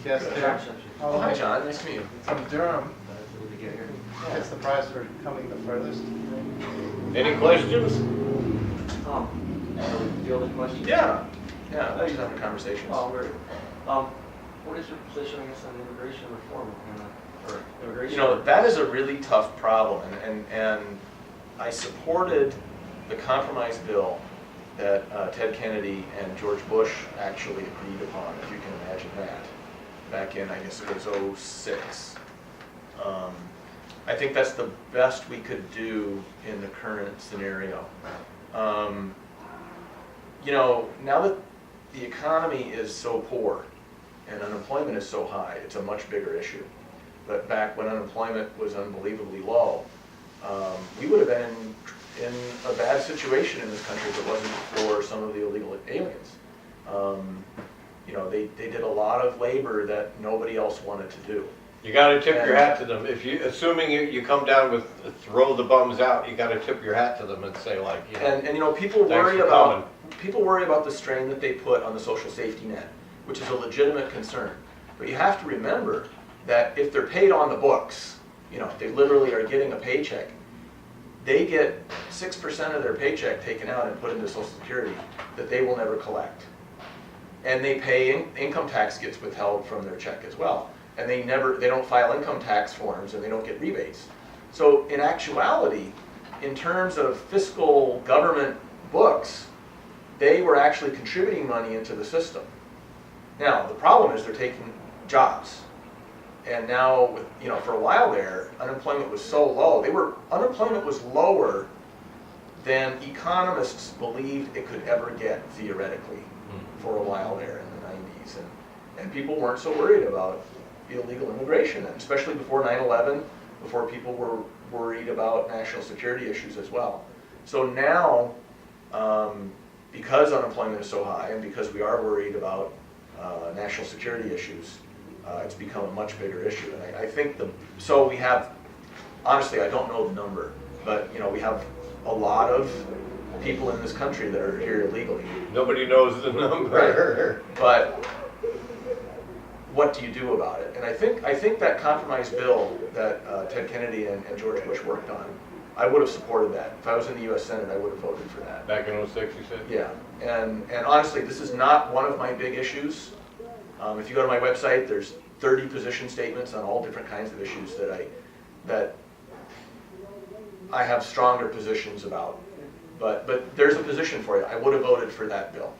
guest here. Oh, hi, John. Nice to meet you. From Durham. Good to get here. Gets the prize for coming the furthest. Any questions? Field of questions? Yeah. Yeah, I just having a conversation. Oh, very good. What is your position, I guess, on immigration reform? Or immigration? You know, that is a really tough problem, and I supported the compromise bill that Ted Kennedy and George Bush actually agreed upon, if you can imagine that, back in, I guess it was '06. I think that's the best we could do in the current scenario. You know, now that the economy is so poor and unemployment is so high, it's a much bigger issue. But back when unemployment was unbelievably low, we would have been in a bad situation in this country if it wasn't for some of the illegal aliens. You know, they did a lot of labor that nobody else wanted to do. You got to tip your hat to them. If you, assuming you come down with throw the bums out, you got to tip your hat to them and say like, you know. And you know, people worry about the strain that they put on the social safety net, which is a legitimate concern. But you have to remember that if they're paid on the books, you know, they literally are getting a paycheck, they get 6% of their paycheck taken out and put into Social Security that they will never collect. And they pay, income tax gets withheld from their check as well. And they don't file income tax forms and they don't get rebates. So in actuality, in terms of fiscal government books, they were actually contributing money into the system. Now, the problem is they're taking jobs. And now, you know, for a while there, unemployment was so low. Unemployment was lower than economists believed it could ever get, theoretically, for a while there in the 90s. And people weren't so worried about illegal immigration, especially before 9/11, before people were worried about national security issues as well. So now, because unemployment is so high and because we are worried about national security issues, it's become a much bigger issue. And I think so we have, honestly, I don't know the number, but you know, we have a lot of people in this country that are here illegally. Nobody knows the number. Right. But what do you do about it? And I think that compromise bill that Ted Kennedy and George Bush worked on, I would have supported that. If I was in the U.S. Senate, I would have voted for that. Back in '06, you said? Yeah, and honestly, this is not one of my big issues. If you go to my website, there's 30 position statements on all different kinds of issues that I have stronger positions about. But there's a position for you. I would have voted for that bill.